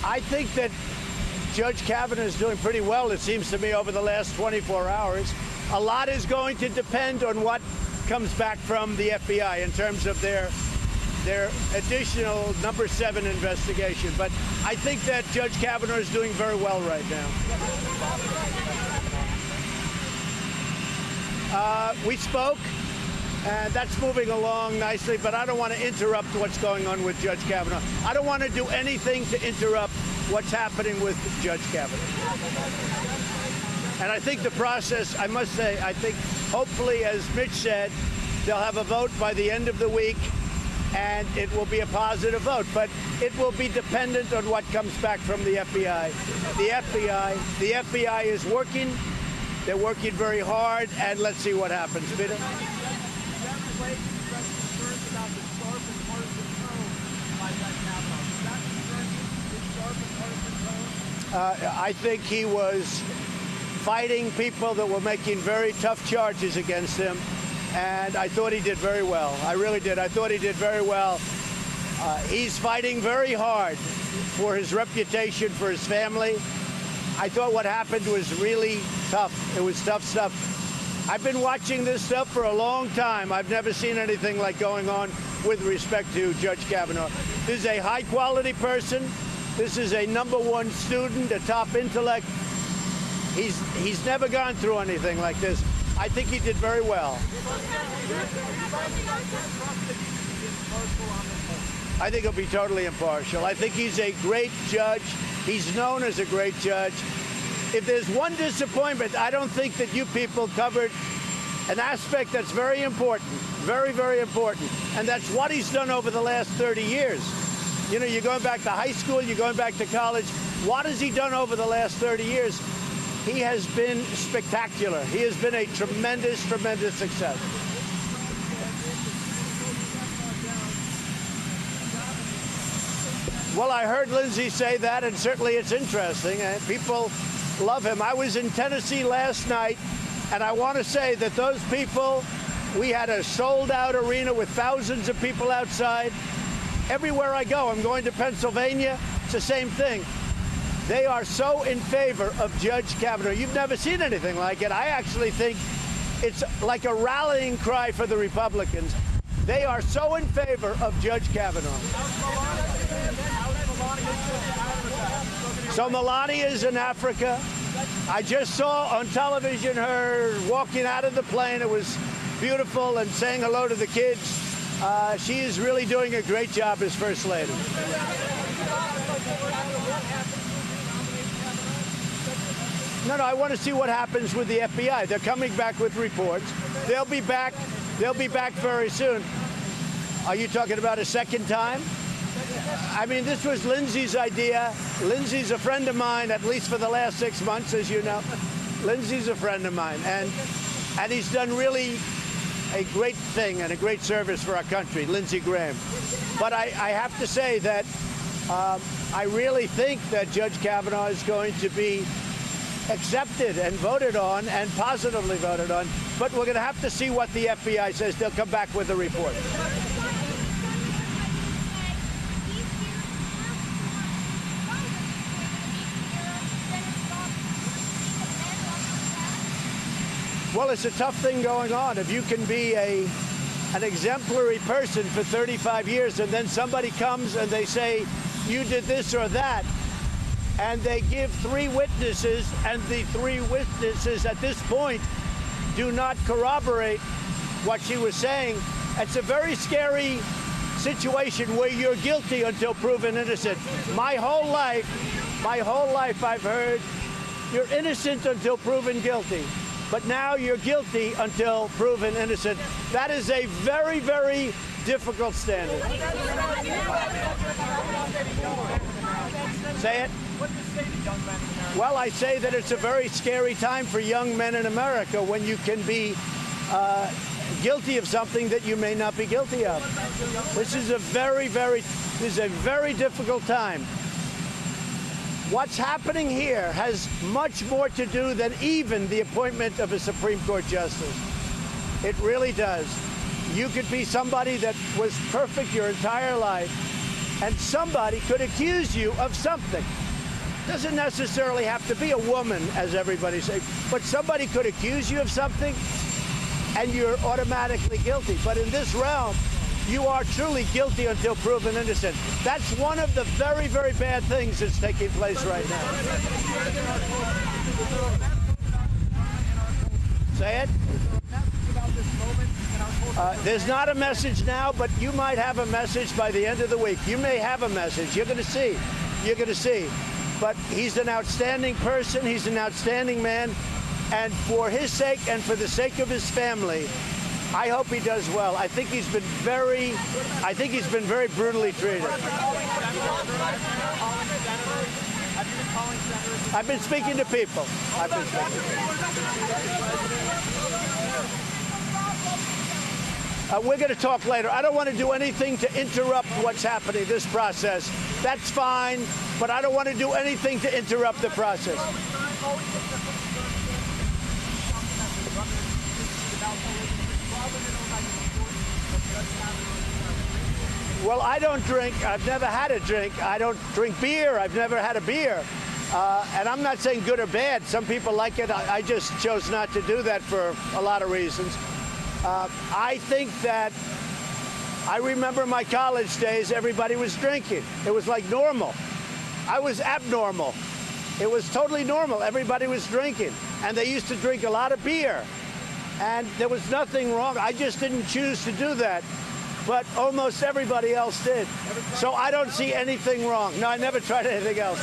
I think that Judge Kavanaugh is doing pretty well, it seems to me, over the last 24 hours. A lot is going to depend on what comes back from the FBI in terms of their additional number 7 investigation. But I think that Judge Kavanaugh is doing very well right now. We spoke, and that's moving along nicely, but I don't want to interrupt what's going on with Judge Kavanaugh. I don't want to do anything to interrupt what's happening with Judge Kavanaugh. And I think the process, I must say, I think hopefully, as Mitch said, they'll have a vote by the end of the week, and it will be a positive vote. But it will be dependent on what comes back from the FBI. The FBI is working. They're working very hard, and let's see what happens. Peter? I think he was fighting people that were making very tough charges against him, and I thought he did very well. I really did. I thought he did very well. He's fighting very hard for his reputation, for his family. I thought what happened was really tough. It was tough stuff. I've been watching this stuff for a long time. I've never seen anything like going on with respect to Judge Kavanaugh. This is a high-quality person. This is a #1 student, a top intellect. He's never gone through anything like this. I think he did very well. I think he'll be totally impartial. I think he's a great judge. He's known as a great judge. If there's one disappointment, I don't think that you people covered an aspect that's very important, very, very important, and that's what he's done over the last 30 years. You know, you're going back to high school, you're going back to college. What has he done over the last 30 years? He has been spectacular. He has been a tremendous, tremendous success. Well, I heard Lindsey say that, and certainly it's interesting, and people love him. I was in Tennessee last night, and I want to say that those people, we had a sold-out arena with thousands of people outside. Everywhere I go, I'm going to Pennsylvania, it's the same thing. They are so in favor of Judge Kavanaugh. You've never seen anything like it. I actually think it's like a rallying cry for the Republicans. They are so in favor of Judge Kavanaugh. So Melania is in Africa. I just saw on television her walking out of the plane. It was beautiful, and saying hello to the kids. She is really doing a great job as First Lady. No, I want to see what happens with the FBI. They're coming back with reports. They'll be back very soon. Are you talking about a second time? I mean, this was Lindsey's idea. Lindsey's a friend of mine, at least for the last 6 months, as you know. Lindsey's a friend of mine, and he's done really a great thing and a great service for our country, Lindsey Graham. But I have to say that I really think that Judge Kavanaugh is going to be accepted and voted on, and positively voted on. But we're going to have to see what the FBI says. They'll come back with a report. Well, it's a tough thing going on. If you can be an exemplary person for 35 years and then somebody comes and they say, you did this or that, and they give 3 witnesses, and the 3 witnesses at this point do not corroborate what she was saying, it's a very scary situation where you're guilty until proven innocent. My whole life I've heard you're innocent until proven guilty. But now you're guilty until proven innocent. That is a very, very difficult standard. Say it. Well, I say that it's a very scary time for young men in America when you can be guilty of something that you may not be guilty of. This is a very difficult time. What's happening here has much more to do than even the appointment of a Supreme Court justice. It really does. You could be somebody that was perfect your entire life, and somebody could accuse you of something. Doesn't necessarily have to be a woman, as everybody says, but somebody could accuse you of something, and you're automatically guilty. But in this realm, you are truly guilty until proven innocent. That's one of the very, very bad things that's taking place right now. Say it? There's not a message now, but you might have a message by the end of the week. You may have a message. You're going to see. You're going to see. But he's an outstanding person. He's an outstanding man. And for his sake and for the sake of his family, I hope he does well. I think he's been very brutally treated. I've been speaking to people. We're going to talk later. I don't want to do anything to interrupt what's happening, this process. That's fine, but I don't want to do anything to interrupt the process. Well, I don't drink. I've never had a drink. I don't drink beer. I've never had a beer. And I'm not saying good or bad. Some people like it. I just chose not to do that for a lot of reasons. I think that I remember my college days, everybody was drinking. It was like normal. I was abnormal. It was totally normal. Everybody was drinking. And they used to drink a lot of beer. And there was nothing wrong. I just didn't choose to do that. But almost everybody else did. So I don't see anything wrong. No, I never tried anything else.